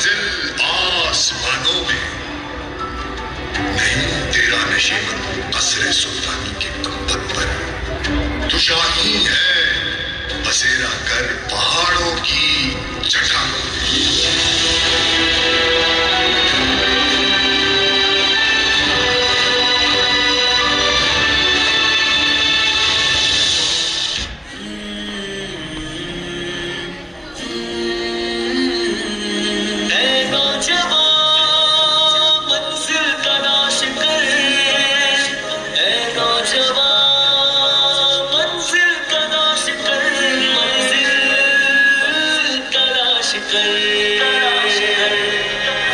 मंजिल आसमानों में नहीं, तेरा नशीबन कसरे सुल्तानी के गुंबद पर। तू शाही है बसेरा कर पहाड़ों की चट्टानों में।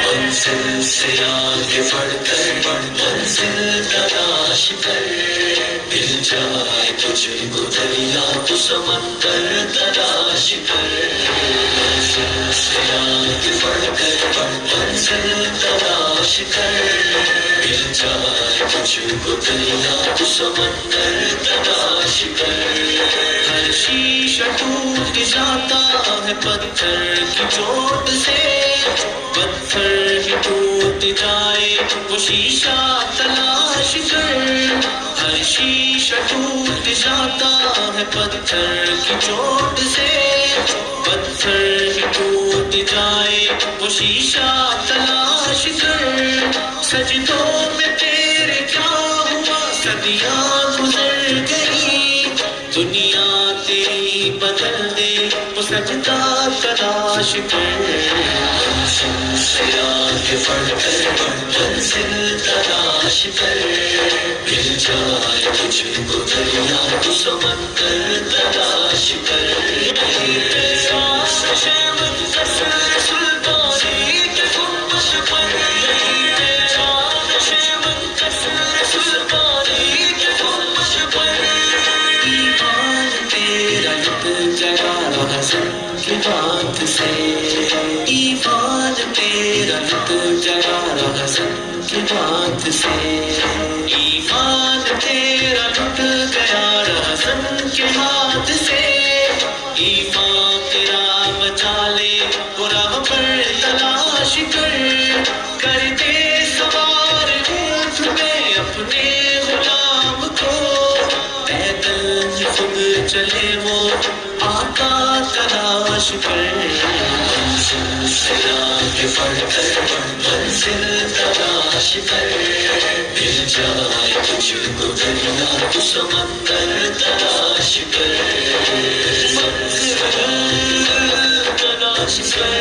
मंजिल से आगे बढ़कर मंजिल तलाश कर, मिल जाए तुझको दरिया तो समंदर तलाश कर। मंजिल से आगे बढ़कर मंजिल तलाश कर, मिल जाए तुझको दरिया तो समंदर तलाश कर। हर शीशा टूट जाता है पत्थर की चोट से, पत्थर ही टूट जाए वो शीशा तलाश कर। हर शीशा टूट जाता है पत्थर की चोट से, पत्थर ही टूट जाए वो शीशा तलाश कर। सजदों में तेरे क्या हुआ, सदियां गुजर गई, दुनिया तेरी बदल दे वो सजदा तलाश कर। मंजिल से आगे बढ़कर मंजिल तलाश कर, मिल जाए तुझको दरिया तो समंदर तलाश कर। की बात से ईमान तेरा लुट गया हसन की बात से, ईमान तेरा लुट गया हसन के हाथ से। ईमान तेरा बचा ले गुनाह पर तलाश कर दे सवार ऊंट में अपने गुलाम को, पैदल खुद चले वो आका तलाश कर। मंजिल से आगे बढ़कर मंजिल तलाश कर, मिल जाए तुझको दरिया तो समंदर तलाश कर। मंजिल तलाश कर,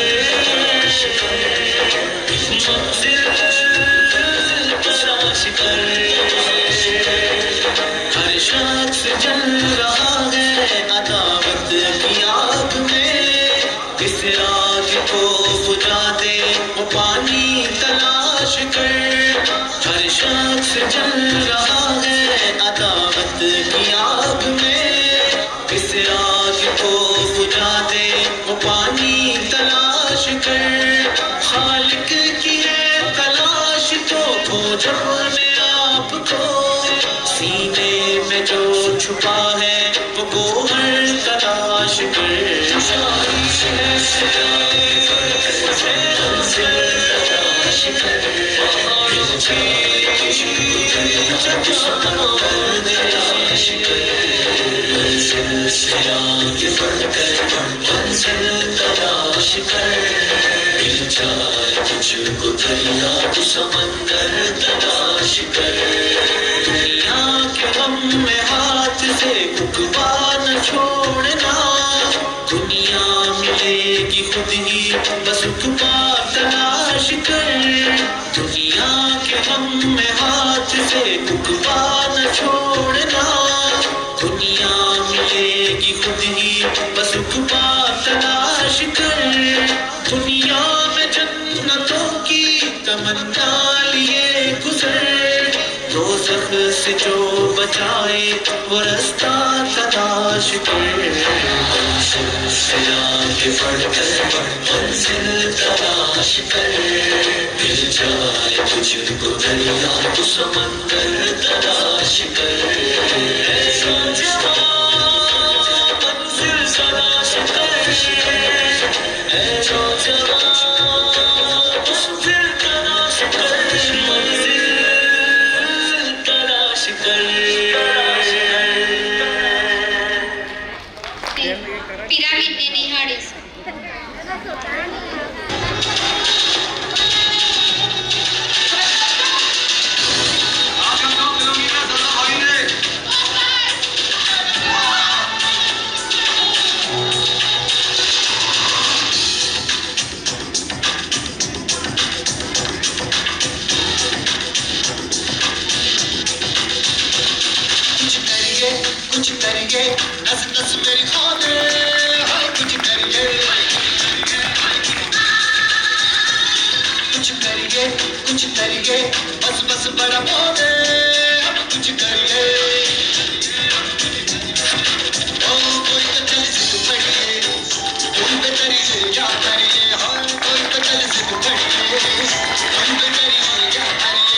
मंजिल तलाश कर। हर शख्स जल रहा है अदावत की आग में, इस आग को बुझा दे वो पानी तलाश कर। हर शख्स जल रहा है अदावत की आग में, इस आग को बुझा दे वो पानी तलाश कर। खालिक की है तलाश तो खोजो अपने आप को, सीने में जो छुपा है वो गोहर तलाश कर। तलाश कर, मिल जाए तुझको दरिया तो समंदर तलाश कर। मंजिल से आगे बढ़कर मंजिल तलाश कर, मिल जाए तुझको दरिया तो समंदर तलाश कर। दुनिया के गम में हाथ से उकवा न छोड़ना, दुनिया मिलेगी खुद ही बस उकवा तलाश कर। दुनिया के गम में हाथ से उकवा न छोड़ना, दुनिया मिलेगी खुद ही बस उकवा तलाश कर। दुनिया में जन्नतों की तमन्ना लिए गुजर, दोज़ख से जो बचाए वो रास्ता तलाश कर। मंजिल से आगे बढ़कर मंजिल तलाश कर, मिल जाए तुझको दरिया तो समंदर तलाश कर। ऐसा जवान मंजिल तलाश कर, ऐसा जवान कर પિરામિડને નિહાળીશ. कुछ करिए नस नस मेरी खाने हाय कुछ करिए बस बस बड़ा बोले अब कुछ करिए ओ कोई तो चल सिद्ध पड़िए तुम पे करिए क्या करिए हाँ कोई तो चल सिद्ध पड़िए तुम पे करिए क्या करिए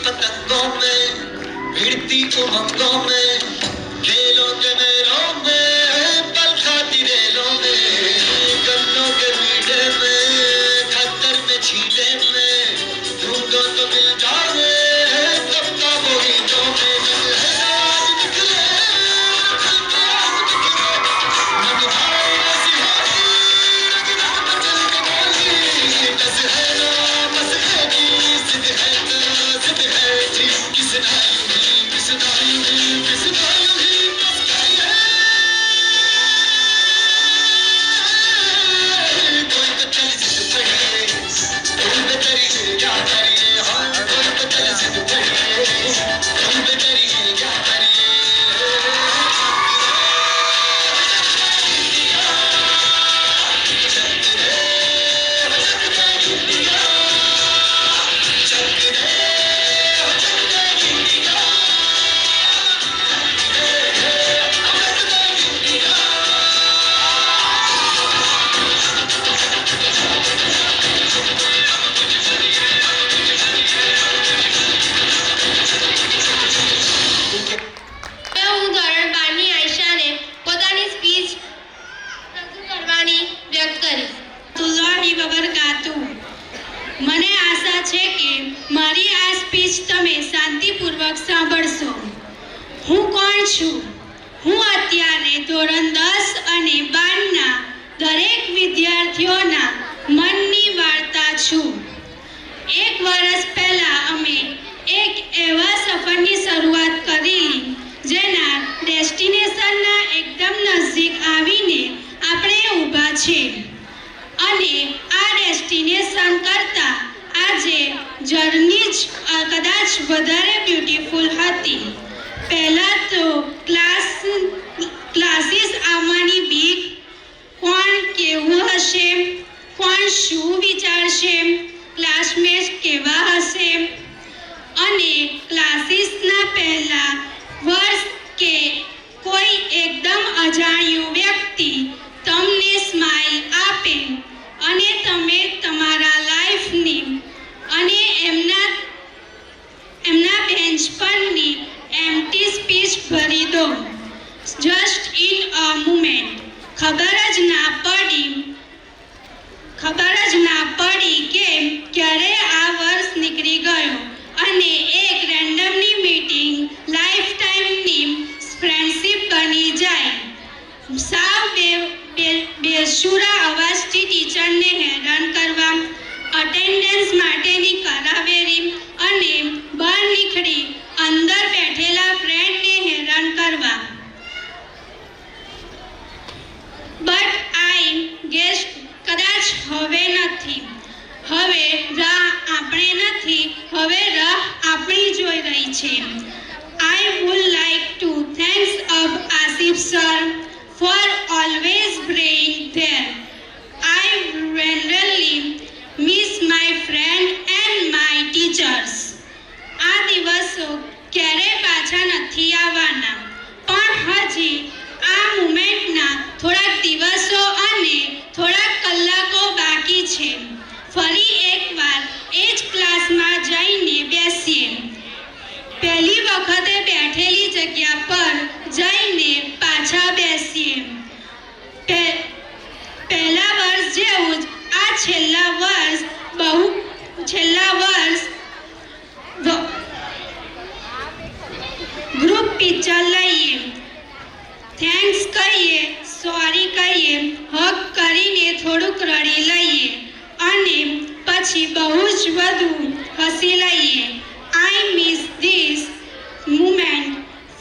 पतंगों में भिड़ती उमंगों में खेलों के मेलों में पल खाती रेलों में गन्नों के मीठे में खद्दर में छीले में ढूंढो तो मिल जाए तब का वो हीरों में आज निकले खल के आज निकले मन भाई ऐसी होगी रगना चल के बोली दस है ना बस है की सिद्ध है किसना यूं ही बस करिए कोई तो चल सिद्ध पड़िए तुम पे करिए क्या करिए हाँ कोई तो चल सिद्ध पड़िए तुम पे करिए क्या करिए હું ધોરણ 12ની આયશાને પોતાની સ્પીચ રજૂ કરવાની વ્યક્ત કરીશ. અલ્લાહી વબરકાતુ. મને આશા છે કે મારી આ સ્પીચ તમે શાંતિપૂર્વક સાંભળશો. હું કોણ છું? હું અત્યારે ધોરણ 10 અને 12ના દરેક વિદ્યાર્થીઓના મનની વાર્તા છું. 1 વર્ષ પહેલા અમે એક એવા સફરની શરૂઆત કરેલી જેના ડેસ્ટિનેશનના એકદમ નજીક આવીને આપણે ઊભા છે અને આ ડેસ્ટિનેશન કરતાં આજે જર્ની જ કદાચ વધારે બ્યુટીફુલ હતી. પહેલાં તો ક્લાસીસ આવવાની બીક, કોણ કેવું હશે, કોણ શું વિચારશે, ક્લાસમેટ્સ કેવા હશે અને ક્લાસીસના પહેલા વર્ષ કે કોઈ એકદમ અજાણ્યું વ્યક્તિ તમને સ્માઇલ આપે અને તમે તમારા લાઈફની અને એમના બેન્ચ પરની એમ્પ્ટી સ્પીચ ભરી દો. Just in a moment. ખબર જ ના પડી કે ક્યારે આ વર્ષ નીકળી ગયો અને એક રેન્ડમની મીટિંગ લાઈફ ટાઈમની ફ્રેન્ડશિપ બની જાય. સાવ બેસુરા અવાજથી ટીચરને હેરાન કરવા, અટેન્ડન્સ માટેની કરાવેરી અને બહાર નીકળી અંદર બેઠેલા ફ્રેન્ડને હેરાન કરવા. બટ આઈ ગેસ કદાચ હવે નથી. હવે રાહ આપણે નથી, હવે રાહ આપણી જોઈ રહી છે. I would like to thank Asif sir for always being there. I really miss my friend picture લઈએ, થેન્ક્સ કહીએ, સોરી કહીએ, હગ કરીને થોડુંક રડી લઈએ અને પછી બહુ જ વધુ હસી લઈએ. I miss this moment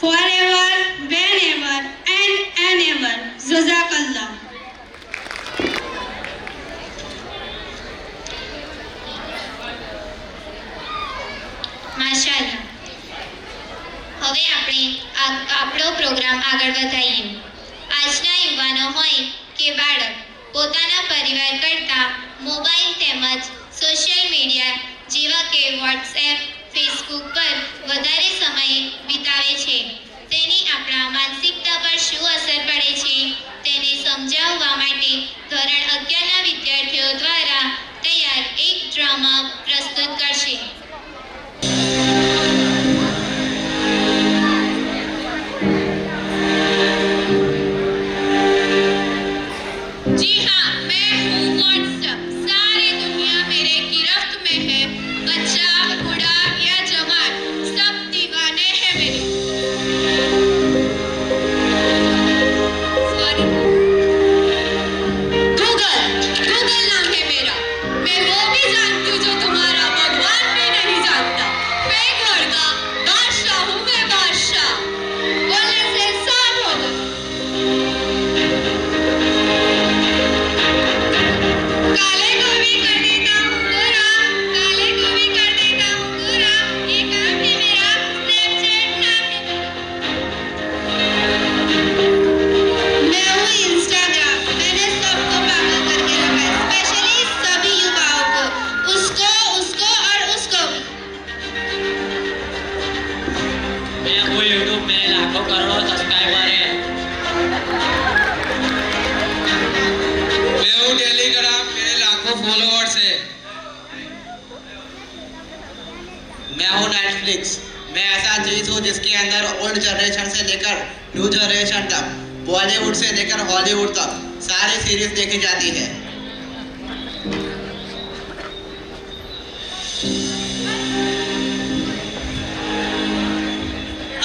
forever, whenever and ever. જઝાકલ્લાહ. માશાઅલ્લાહ. હવે આપણે આપણો પ્રોગ્રામ આગળ વધારીએ. આજના યુવાનો હોય કે બાળક પોતાના પરિવાર કરતાં મોબાઈલ તેમજ સોશિયલ મીડિયા જેવા કે વોટ્સએપ, ફેસબુક પર વધારે સમય વિતાવે છે. તેની આપણા માનસિકતા પર શું અસર પડે છે તેને સમજાવવા માટે ધોરણ 11ના વિદ્યાર્થીઓ દ્વારા તૈયાર એક ડ્રામા પ્રસ્તુત કરશે. जी हाँ, मैं हूँ व्हाट्सएप. सारी दुनिया मेरे गिरफ्त में है. बच्चा, बूढ़ा या जवान, सब दीवाने हैं मेरे. गूगल नाम है मेरा. मैं वो भी जानती हूँ जो तुम्हारा भगवान भी नहीं जानता. फेक लड़का, बादशाह हूँ मैं, बादशाह. बोलने से साफ होगा. काले को भी कर देता हूँ गोरा, काले को भी कर देता हूँ गोरा. ये काम है मेरा, स्नैपचैट नाम है मेरा. मैं हूँ इंस्टाग्राम. मैंने सबको पागल करके रखा है, स्पेशली सभी युवाओं को. उसको, उसको और उसको भी. मैं हूँ यूट्यूब. मेरे लाखों करोड़ों सब्सक्राइबर हैं. मैं हूँ टेलीग्राम. मेरे लाखों फॉलोअर्स है. मैं हूँ नेटफ्लिक्स. मैं ऐसा चीज हूँ जिसके अंदर ओल्ड जनरेशन से लेकर न्यू जनरेशन तक, बॉलीवुड से लेकर हॉलीवुड तक सारी सीरीज देखी जाती है.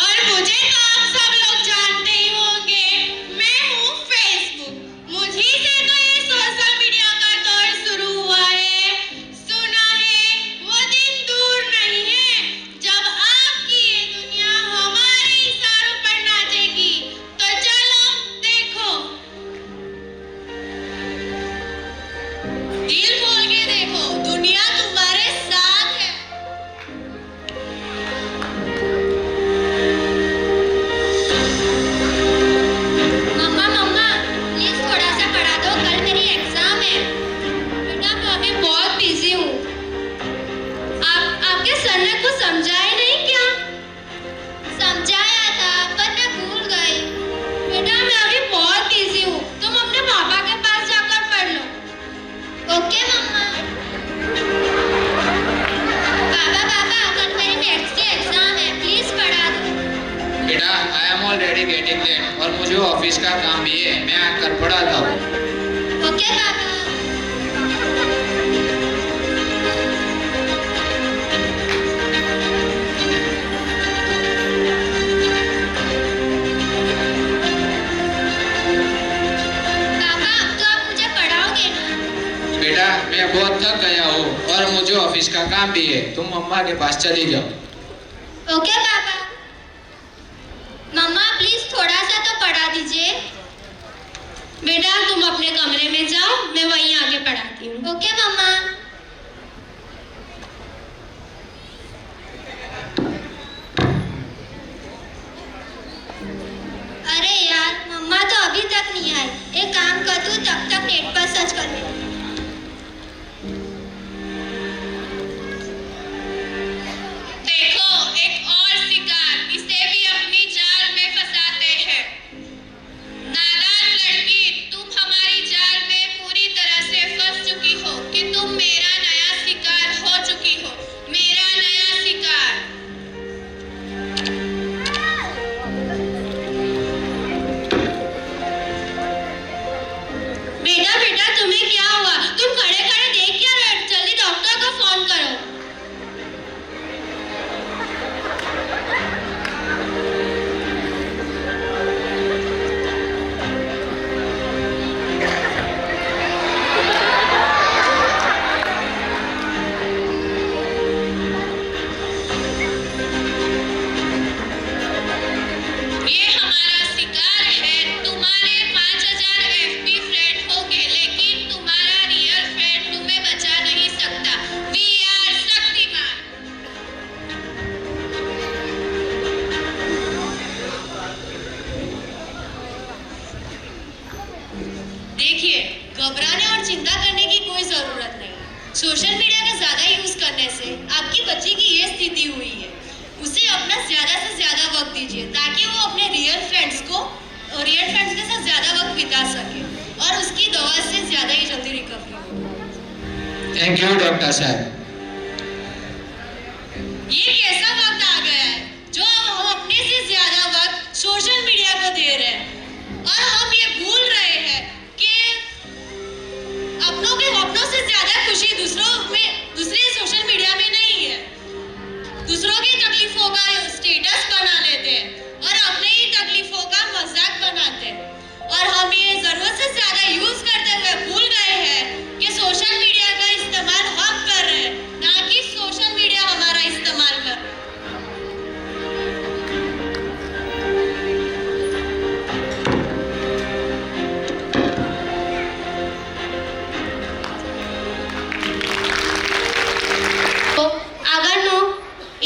और मुझे तो आप सब लोग जानते ही होंगे. मैं हूँ फेसबुक. मुझी से तो ये सोशल मीडिया का दौर शुरू हुआ है. सुना है वो दिन दूर नहीं है जब आपकी ये दुनिया हमारे इशारों पर नाचेगी. तो चलो देखो, दिल खोल के देखो, दुनिया तुम्हारे साथ है. मम्मा मम्मा प्लीज थोड़ा सा पढ़ा दो, कल मेरी एग्जाम है. बेटा मैं अभी बहुत बिजी हूँ. आपके सर ने कुछ समझाया नहीं क्या? समझाया था पर मैं भूल गई. बेटा मैं अभी बहुत बिजी हूँ, तुम अपने पापा के पास जाकर पढ़ लो. ओके मम्मा. पापा पापा कल मेरी मैथ्स की एग्जाम है, प्लीज पढ़ा दो. बेटा I am already getting late और मुझे ऑफिस का काम भी है. मैं आकर पढ़ाता हूँ. ओके पापा. पापा अब तो आप मुझे पढ़ाओगे ना? बेटा मैं बहुत थक गया हूँ और मुझे ऑफिस का काम भी है. तुम मम्मा के पास चली जाओ. ओके पापा. मम्मा प्लीज थोड़ा सा तो पढ़ा दीजिए. बेटा तुम अपने कमरे में जाओ, मैं वहीं आके पढ़ाती हूँ. ओके मम्मा. अरे यार मम्मा तो अभी तक नहीं आई. एक काम कर तू तब तक नेट पर सर्च कर ले. देखो एक और शिकार, इसे भी अपनी जाल में फंसाते हैं. नादान लड़की, तुम हमारी जाल में पूरी तरह से फंस चुकी हो कि तुम मेरा नया शिकार हो चुकी हो. मेरा नया शिकार. बेटा बेटा तुम्हें क्या हुआ? घबराने और चिंता करने की कोई ज़रूरत नहीं। सोशल मीडिया का ज़्यादा यूज़ करने से आपकी बच्ची की ये स्थिति हुई है। उसे अपना ज़्यादा से ज़्यादा वक्त दीजिए ताकि वो अपने रियल फ्रेंड्स के साथ ज़्यादा वक्त बिता सके और उसकी दवा से ज़्यादा ही जल्दी रिकवरी हो। थैंक यू डॉक्टर साहब। ये कैसा वक्त आ गया है जो हम अपने से ज्यादा वक्त सोशल मीडिया को दे रहे हैं और हम ये भूल रहे हैं कि अपनों से ज्यादा खुशी दूसरे सोशल मीडिया में नहीं है। दूसरों की तकलीफों का स्टेटस बना लेते हैं और अपने ही तकलीफों का मजाक बनाते हैं और हम ये जरूरत से ज्यादा यूज करते हुए भूल गए हैं कि सोशल मीडिया का इस्तेमाल हम कर रहे हैं, ना कि सोशल मीडिया हमारा इस्तेमाल कर रहा है। તો આગળનું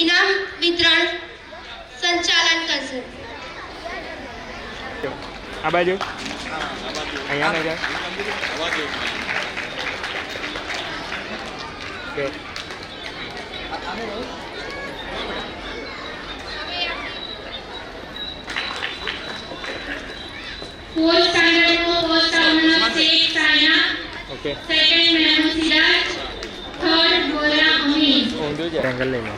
ઇનામ વિતરણ સંચાલન કરશે. આ બાજુ અહીંયા નજર ઓકે Fourth standard को first honor Sheikh Saina, okay second Mehmood Siraj, third Gora Amin. ઊંધું જ એંગલ લઈને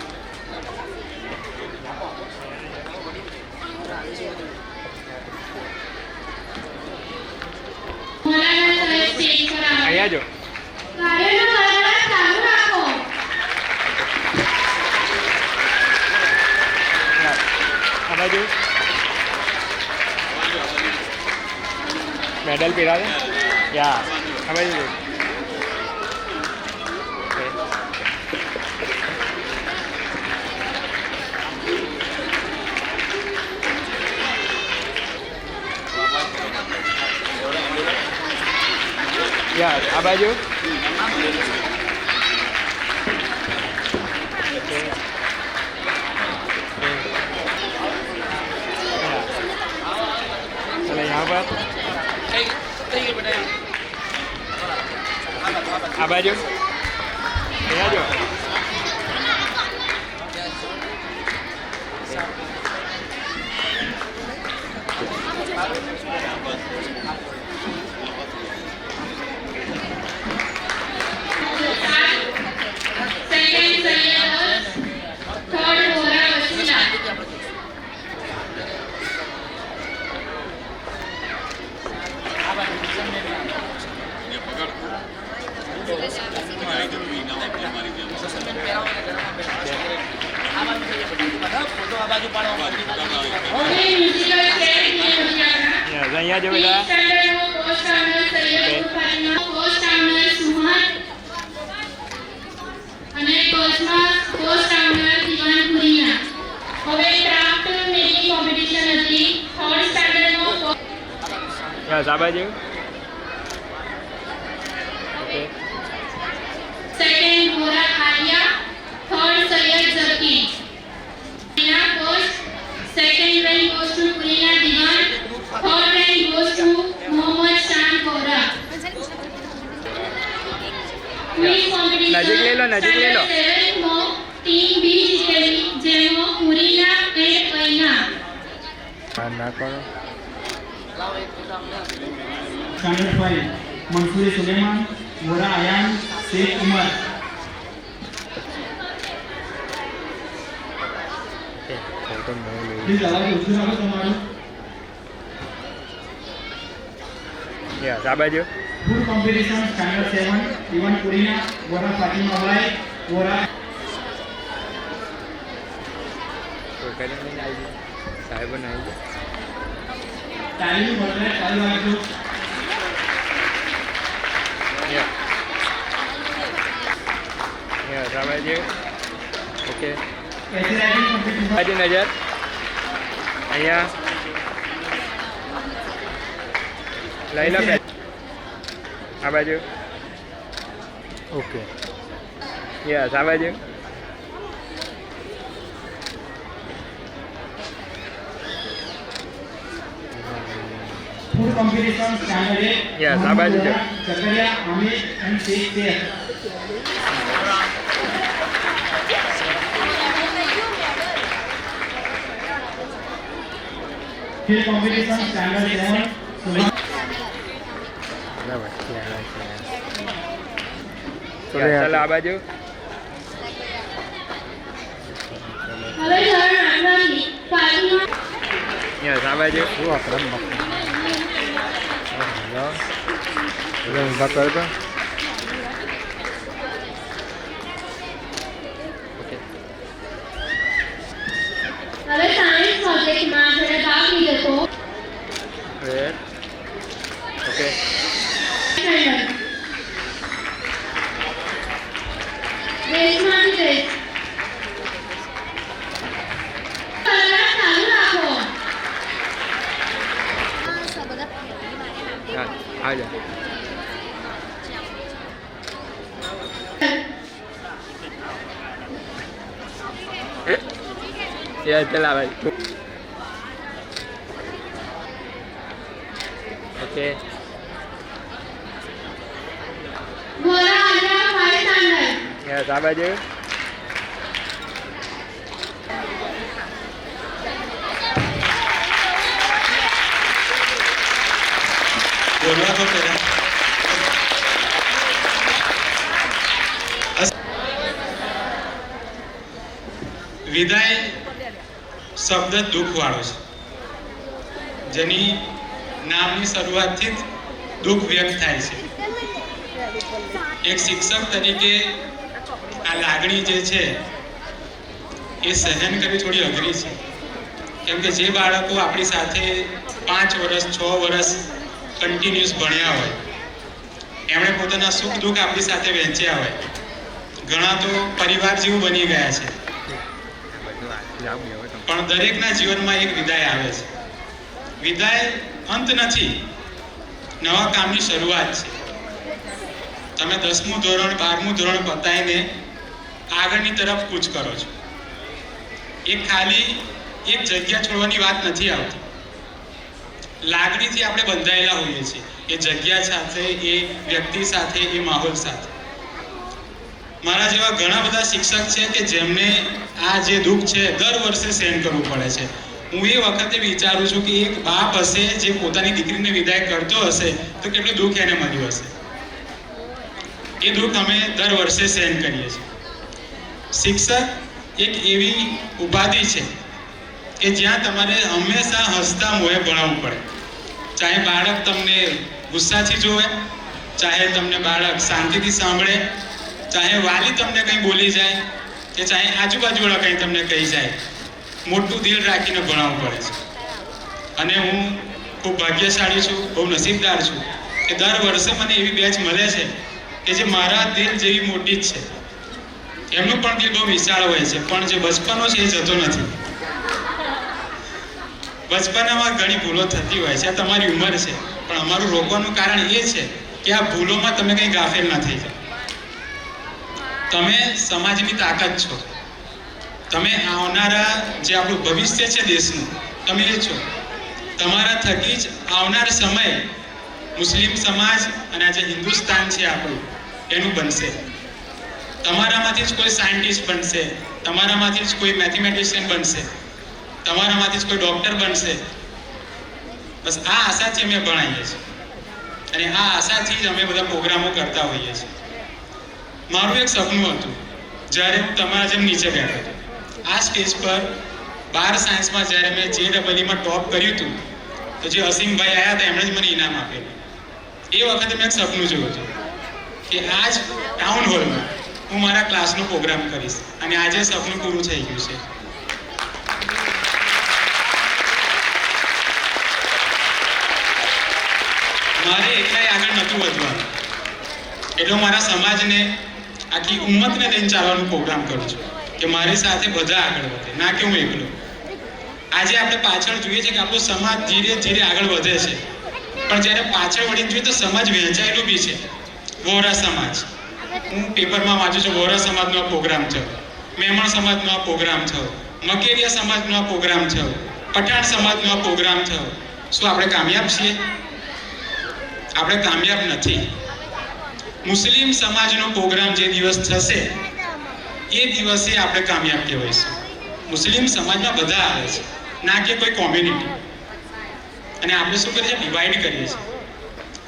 મૌલાના સાહેબ સ્ટેજ પર આવે. અહીંયા જો કાર્યનો બરાબર ચાલુ રાખો. આ બાજુ મેડલ પીરાવે યા આ બાજુ જો ઓકે યા આ બાજુ ઓકે चलो यहाँ पर आ बाजू यहाँ जो Second Sayyid, third Gora Wasila. Okay, musical chair here हो जाएगा. यहाँ जो बेटा Fifth standard को first honor Sayyid Fatima, first honor Suhan અને first honor દિવાન પુરીના. હવે ક્રાફ્ટ મેકિંગ કોમ્પિટિશન હતી. થર્ડ સ્ટાન્ડર્ડ નો બસ આ બાજુ okay second Gora Aliya, third Sayyed Zaki. એના first second rank goes to Purina Diwan, third rank goes to Mohammad Shan Gora. Quiz competition નજીક લઈ લો, નજીક લઈ લો. સેવન્થ માં ટીમ બી જીતેલી જેમાં પુરીના એન્ડ પૈના. ના કરો स्टैंडर्ड 5 मंसूरी सुलेमान, गोरा आयान, शेख उमर. ઓકે ફોટો મેં લઈ प्लीज आवाज उठने वाला तुम्हारा યસ આ બાજુ फूड कंपटीशन स्टैंडर्ड 7 इवन पुरीना, गोरा फातिमा भाई, गोरा કોઈ કરીને નહીં આવી સાહેબો નહીં આવી तालीम बढ़ रहा है चालू वाले को યસ આ બાજુ ઓકે कैसे राइटिंग कंपटीशन બાજુ નજર અહીંયા લઈ લો પેન આ બાજુ ઓકે યસ આ બાજુ Food competition standard 8. Yes, આ બાજુ છે. Zakaria, Amit and Sheikh Sheikh. Field competition standard 7. Sulaiman. બરાબર ચાલો આ બાજુ હવે ધોરણ 8 પાછળનો યસ આ બાજુ શું આપણે ઊભા કર દો ઓકે હવે સાયન્સ પ્રોજેક્ટમાં જેણે ભાગ લીધો હતો રેડ ઓકે રેસમાં રેસ કલાક ચાલુ રાખો હા આવજો યસ ચાલ આ બાજુ ઓકે ગોરા આલિયા ફાઈવ સ્ટાન્ડર્ડ યસ આ બાજુ બોલવા તો પહેલા વિદાય શબ્દ દુઃખવાળો છે, જેની નામની શરૂઆતથી જ દુઃખ વ્યક્ત થાય છે. એક શિક્ષક તરીકે આ લાગણી જે છે એ સહન કરવી થોડી અઘરી છે, કેમ કે જે બાળકો આપણી સાથે 5 વર્ષ 6 વર્ષ કન્ટિન્યુઅસ ભણ્યા હોય, એમણે પોતાના સુખ દુઃખ આપણી સાથે વહેંચ્યા હોય, ઘણા તો પરિવાર જેવું બની ગયા છે, પણ દરેકના જીવનમાં એક વિદાય આવે છે. વિદાય અંત નથી, નવા કામની શરૂઆત છે. તમે 10મું ધોરણ 12મું ધોરણ પતાવીને આગળની તરફ કૂચ કરો છો. એ ખાલી એક જગ્યા છોડવાની વાત નથી આવતી. લાગણીથી આપણે બંધાયેલા હોઈએ છીએ, એ જગ્યા સાથે, એ વ્યક્તિ સાથે, એ માહોલ સાથે. મારા જેવા ઘણા બધા શિક્ષક છે કે જેમને આ જે દુઃખ છે દર વર્ષે સહન કરવું પડે છે. હું એ વખતે વિચારું છું કે એક બાપ હશે જે પોતાની દીકરીને વિદાય કરતો હશે તો કેટલું દુઃખ એને મળ્યું હશે. એ દુઃખ અમે દર વર્ષે સહન કરીએ છીએ. શિક્ષક એક એવી ઉપાધિ છે કે જ્યાં તમારે હંમેશા હસતા મોંએ ભણાવવું પડે. ચાહે બાળક તમને ગુસ્સાથી જોવે, ચાહે તમને બાળક શાંતિથી સાંભળે, ચાહે વાલી તમને કંઈ બોલી જાય, કે ચાહે આજુબાજુવાળા કંઈ તમને કહી જાય, મોટું દિલ રાખીને ભણાવવું પડે છે. અને હું ખૂબ ભાગ્યશાળી છું, બહુ નસીબદાર છું કે દર વર્ષે મને એવી બેચ મળે છે કે જે મારા દિલ જેવી મોટી જ છે. એમનું પણ દિલ બહુ વિશાળ હોય છે, પણ જે બચપનો છે એ જતો નથી. બચપનામાં ઘણી ભૂલો થતી હોય છે, આ તમારી ઉંમર છે, પણ અમારું રોકવાનું કારણ એ છે કે આ ભૂલોમાં તમે કંઈ ગાફેલ ના થઈ જાઓ. તમે સમાજની તાકાત છો, તમે આવનારા જે આપણું ભવિષ્ય છે દેશનું, તમે એ છો. તમારા થકી જ આવનાર સમય મુસ્લિમ સમાજ અને આજે હિન્દુસ્તાન છે આપણું એનું બનશે. તમારામાંથી જ કોઈ સાયન્ટિસ્ટ બનશે, તમારામાંથી જ કોઈ મેથેમેટિશિયન બનશે, તમારામાંથી જ કોઈ ડૉક્ટર બનશે. બસ આ આશાથી અમે ભણાવીએ છીએ અને આ આશાથી જ અમે બધા પ્રોગ્રામો કરતા હોઈએ છીએ. મારું એક સપનું હતું, જ્યારે હું તમારા જેમ નીચે બેઠો હતો આ સ્ટેજ પર 12 સાયન્સમાં, જ્યારે મેં JEE ટોપ કર્યું હતું તો જે અસીમભાઈ આવ્યા હતા એમણે જ મને ઇનામ આપેલું. એ વખતે મેં એક સપનું જોયું હતું કે આજ ટાઉન હોલમાં હું મારા ક્લાસનો પ્રોગ્રામ કરીશ, અને આજે સપનું પૂરું થઈ ગયું છે. મારે એકલાય આગળ નહોતું વધવાનું, એટલે મારા સમાજને, આખી ઉમ્મતને લઈને ચાલવાનો પ્રોગ્રામ કરું છું કે મારી સાથે બધા આગળ વધે, ના કે હું એકલો. આજે આપણે પાછળ જોઈએ છે કે આપણો સમાજ ધીરે ધીરે આગળ વધે છે, પણ જ્યારે પાછળ વળીને જોઈએ તો સમાજ વહેંચાયેલું બી છે. વોરા સમાજ, હું પેપરમાં વાંચું છું, વોરા સમાજનો આ પ્રોગ્રામ થયો, મહેમણ સમાજનો આ પ્રોગ્રામ થયો, મકેરિયા સમાજનો આ પ્રોગ્રામ થયો, પઠાણ સમાજનો આ પ્રોગ્રામ થયો. શું આપણે કામયાબ છીએ? આપણે કામયાબ નથી. મુસ્લિમ સમાજનો પ્રોગ્રામ જે દિવસ થશે એ દિવસે આપણે કામયાબ કહેવાઈશું. મુસ્લિમ સમાજમાં બધા આવે છે, ના કે કોઈ કોમ્યુનિટી. અને આપણે શું કરીએ છીએ? ડિવાઈડ કરીએ છીએ.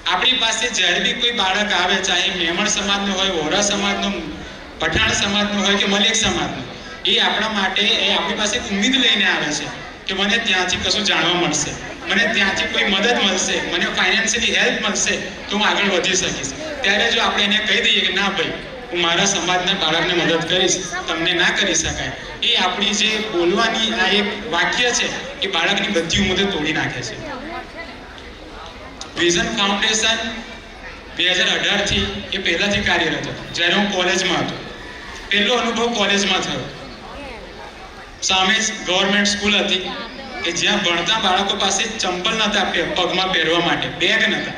આપણી પાસે જ્યારે બી કોઈ બાળક આવે, ચાહે મેમણ સમાજનો હોય, વોરા સમાજનો, પઠાણ સમાજનો હોય કે મલેક સમાજનો, એ આપણા માટે આપણી પાસે ઉમ્મીદ લઈને આવે છે કે મને ત્યાંથી કશું જાણવા મળશે, મને ત્યાંથી કોઈ મદદ મળશે, મને ફાઇનાન્શિયલી હેલ્પ મળશે તો હું આગળ વધી શકીશ. ત્યારે જો આપણે એને કહી દઈએ કે ના ભાઈ, હું મારા સમાજના બાળકને મદદ કરીશ, તમને ના કરી શકાય, એ આપણી જે બોલવાની આ એક વાક્ય છે એ બાળકની બધી ઉમ્મીદો તોડી નાખે છે. વિઝન ફાઉન્ડેશન 2018 થી એ પહેલાથી કાર્યરત હતો. જ્યારે હું કોલેજમાં હતો, પહેલો અનુભવ કોલેજમાં થયો. સામે ગવર્મેન્ટ સ્કૂલ હતી કે જ્યાં ભણતા બાળકો પાસે ચંપલ નહોતા પગમાં પહેરવા માટે, બેગ નહોતા.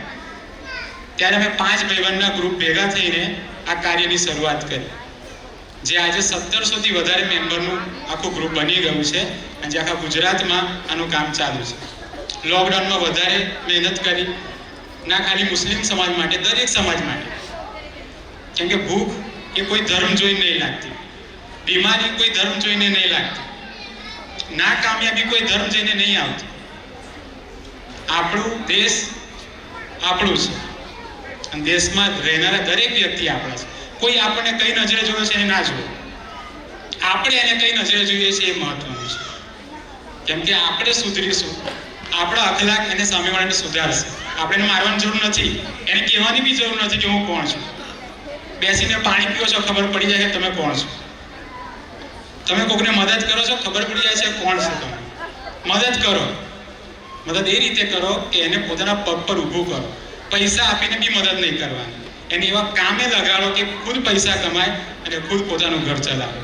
ત્યારે અમે 5 ભાઈબંધના ગ્રુપ ભેગા થઈને આ કાર્યની શરૂઆત કરી, જે આજે 1700 થી વધારે મેમ્બરનું આખું ગ્રુપ બની ગયું છે અને જે આખા ગુજરાતમાં આનું કામ ચાલુ છે. લોકડાઉનમાં વધારે મહેનત કરી, ના ખાલી મુસ્લિમ સમાજ માટે, દરેક સમાજ માટે. કેમ કે ભૂખ એ કોઈ ધર્મ જોઈને નહીં લાગતી, બીમારી કોઈ ધર્મ જોઈને નહીં લાગતી, ના કામયાબી કોઈ ધર્મ જોઈને નહીં આવતી. આપણું દેશ આપણું છે અને દેશમાં રહેનારા દરેક વ્યક્તિ આપણા છે. કોઈ આપણને કઈ નજરે જોવે છે એ ના જોવે, આપણે એને કઈ નજરે જોઈએ છે એ મહત્વનું છે. કેમ કે આપણે સુધરીશું, આપણો અખલાક એને સામેવાળાને સુધારશે. આપણે એને મારવાની જરૂર નથી, એને કહેવાની બી જરૂર નથી કે હું કોણ છું. બેસીને પાણી પીઓ છો, ખબર પડી જાય કે તમે કોણ છો. તમે કોઈને મદદ કરો છો, ખબર પડી જાય છે કોણ છે તમે. મદદ કરો, મદદ એ રીતે કરો કે એને પોતાના પગ પર ઊભું કરો. પૈસા આપીને બી મદદ નહીં કરવાની, એને એવા કામે લગાડો કે ખુદ પૈસા કમાય અને ખુદ પોતાનું ઘર ચલાવે.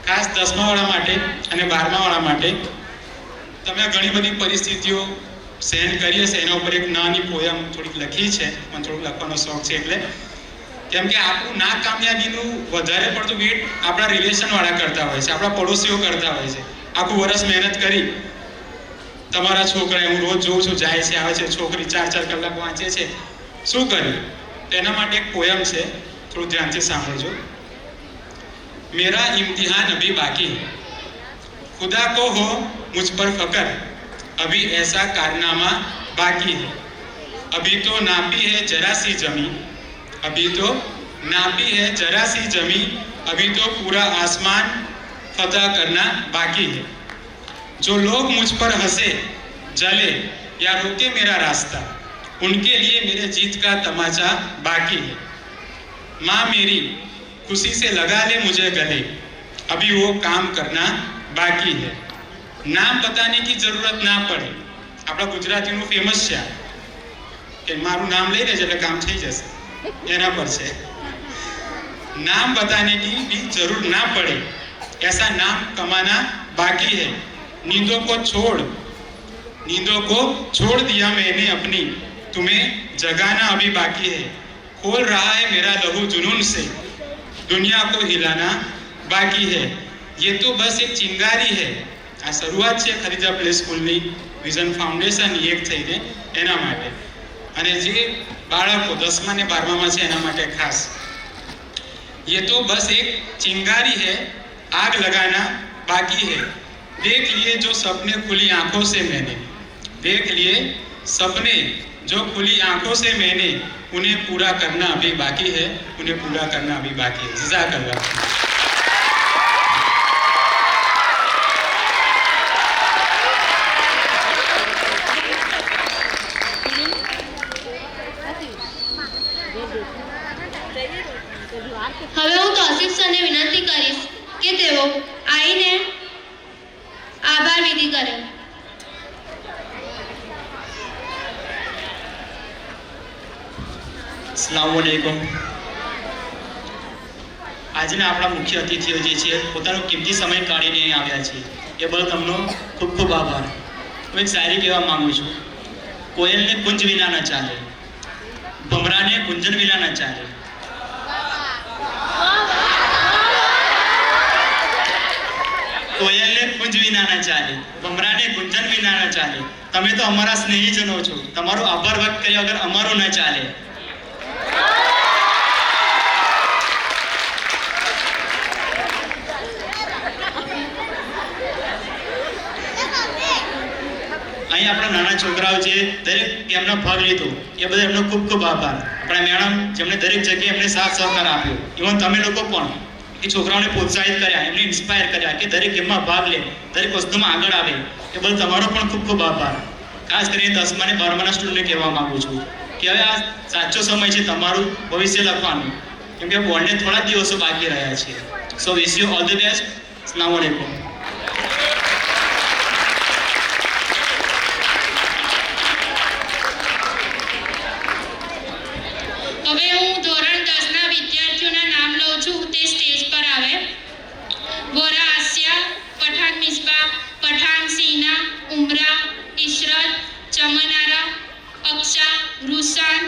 ખાસ 10મા વાળા માટે અને 12મા વાળા માટે તમે ઘણી બધી પરિસ્થિતિઓ સહન કરી હશે. એના ઉપર એક નાની પોયમ થોડીક લખી છે, મને થોડુંક લખવાનો શોખ છે એટલે. કેમ કે આપણું નાકામયાબીનું વધારે પડતું વેટ આપણા રિલેશનવાળા કરતા હોય છે, આપણા પડોશીઓ કરતા હોય છે. આખું વર્ષ મહેનત કરી, તમારા છોકરા, હું રોજ જોઉં છું, જાય છે આવે છે, છોકરી 4-4 કલાક વાંચે છે, શું કર્યું? એના માટે એક પોયમ છે, થોડું ધ્યાનથી સાંભળજો. મેરા इम्तिहान अभी बाकी है, खुदा को हो मुझ पर फकर, अभी ऐसा कारनामा बाकी है, अभी तो नापी है जरा सी जमी, अभी तो नापी है जरा सी जमी, अभी तो पूरा आसमान फतह करना बाकी है. जो लोग मुझ पर हंसे, जले या रोके मेरा रास्ता, उनके लिए मेरे जीत का तमाचा बाकी है. माँ मेरी खुशी से लगा ले मुझे गले, अभी वो काम करना बाकी है. नाम बताने की जरूरत ना पड़े. આપણા ગુજરાતીનું ફેમસ છે કે મારું નામ લઈ લેજે એટલે કામ થઈ જશે, એના પર છે. नाम बताने की भी जरूर ना पड़े, ऐसा नाम कमाना बाकी है. नींदों को छोड़ दिया मैंने अपनी, तुम्हें जगाना अभी बाकी है. खोल रहा है मेरा लहू जुनून से, दुनिया को हिलाना बाकी है. ये तो बस एक चिंगारी है. આ શરૂઆત છે ખરીજા પ્લે સ્કૂલની વિઝન ફાઉન્ડેશનની એક થઈને એના માટે, અને જે બાળકો 10મા ને 12મામાં છે એના માટે ખાસ. ये तो बस एक चिंगारी है, आग लगाना बाकी है. देख लिए जो सपने खुली आंखों से मैंने, देख लिए सपने जो खुली आंखों से मैंने, उन्हें पूरा करना अभी बाकी है, उन्हें पूरा करना अभी बाकी है. जज़ाकल्लाह. હવે હું તૌસીફ સરને વિનંતી કરીશ કે તેઓ આવીને આભાર વિધિ કરે. અસ્સલામુ અલૈકુમ. આજના આપણા મુખ્ય અતિથિઓ જે છે પોતાનો કિંમતી સમય કાઢીને અહીં આવ્યા છે, એ બદલ તમને ખૂબ ખૂબ આભાર. હું એક શાયરી કહેવા માંગુ છું. કોયલને કુંજ વિના ન ચાલે, ભમરાને ગુંજન વિના ન ચાલે. કોયલને કુંજ વિના ન ચાલે, ભમરાને ગુંજન વિના ન ચાલે. તમે તો અમારા સ્નેહીજનો છો, તમારો આભાર વ્યક્ત કર્યા વગર અમારું ન ચાલે. અહીં આપણા નાના છોકરાઓ છે, દરેક એમનો ભાગ લીધો, એ બધા એમનો ખૂબ ખૂબ આભાર. આપણા મેડમ જેમણે દરેક જગ્યાએ એમને સાથ સહકાર આપ્યો, ઇવન તમે લોકો પણ એ છોકરાઓને પ્રોત્સાહિત કર્યા, એમને ઇન્સ્પાયર કર્યા કે દરેક ગેમમાં ભાગ લે, દરેક વસ્તુમાં આગળ આવે, એ બદલ તમારો પણ ખૂબ ખૂબ આભાર. ખાસ કરીને 10મા અને 12માના સ્ટુડન્ટને કહેવા માંગુ છું કે હવે આ સાચો સમય છે તમારું ભવિષ્ય લખવાનું, કેમ કે બોર્ડને થોડા દિવસો બાકી રહ્યા છે. So wish you all the best. અસ્સલામુ અલૈકુમ. હવે હું ધોરણ 10ના વિદ્યાર્થીઓના નામ લઉં છું, તે સ્ટેજ પર આવે. વોરા આસિયા, પઠાણ મિસબા, પઠાણ સીના, ઉમરા, ઇશરત, ચમનારા, અક્ષા, રૂસાન,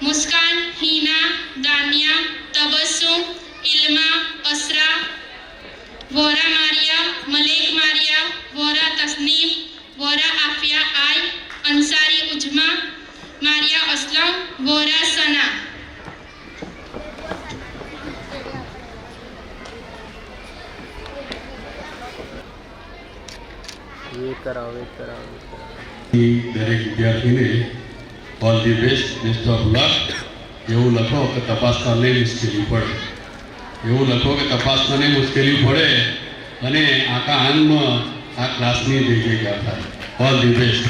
મુસ્કાન, હિના, દાનિયા, તબસ્સુમ, ઇલ્મા, અસરા, વોરા મારિયા, મલેક મારિયા, વોરા તસ્નીમ, વોરા આફિયા આઈ, અંસારી ઉજમા, મારિયા અસલમ, વોરા સના. દરેક વિદ્યાર્થીને all the best of luck. એવું લખો કે તપાસતાને મુશ્કેલી પડે, એવું લખો કે તપાસતાને મુશ્કેલી પડે અને આખા આનંદમાં આ ક્લાસની જય જયકાર થાય. All the best.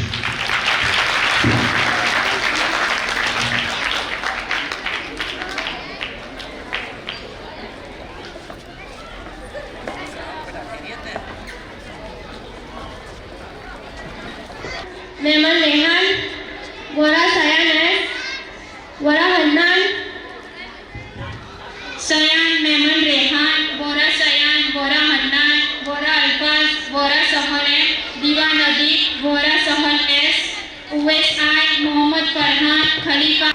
Memon Rehan, Vora सयान है, वोरा हन्नान, सयान मेमन रेहान, वोरा सयान, वोरा हन्नान, वोरा अल्फाज, वोरा सहन है, दीवा नदी, वोरा सहन एस, उवैस आई, मोहम्मद फरहान, खलीफा.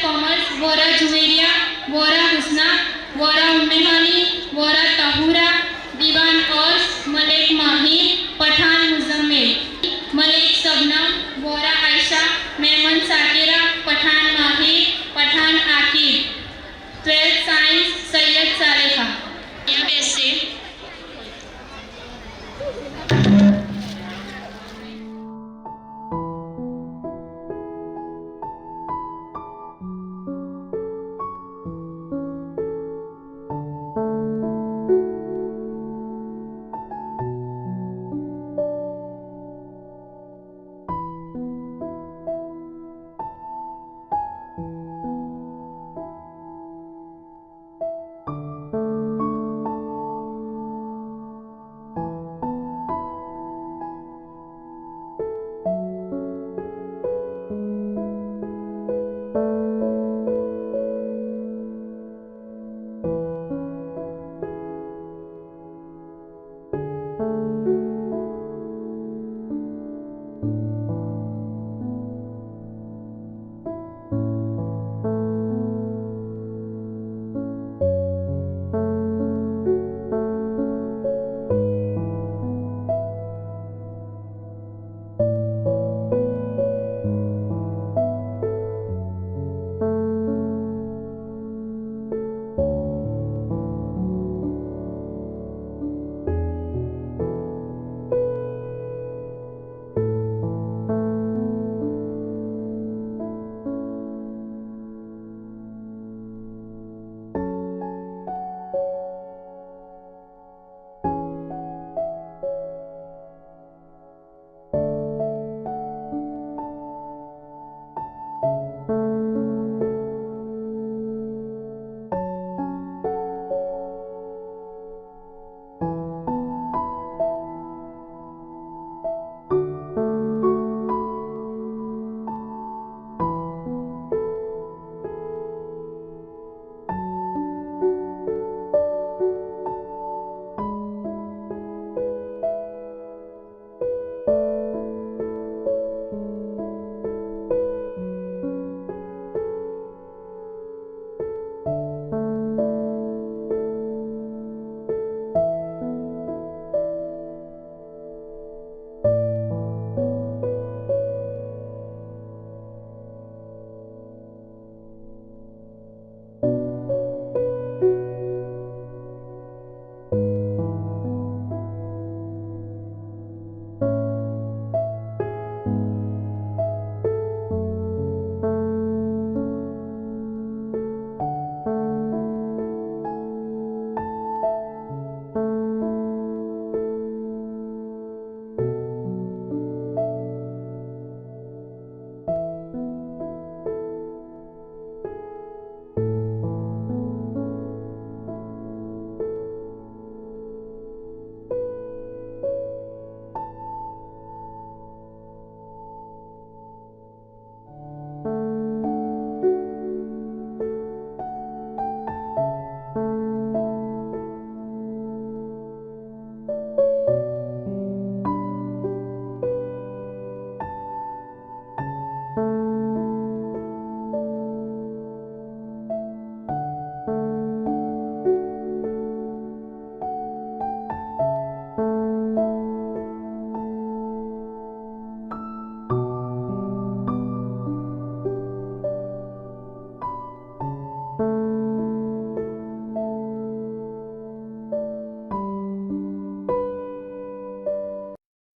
कॉमर्स, वोरा जुवेरिया, वोरा हुस्ना, वोरा उम्मेहानी, वोरा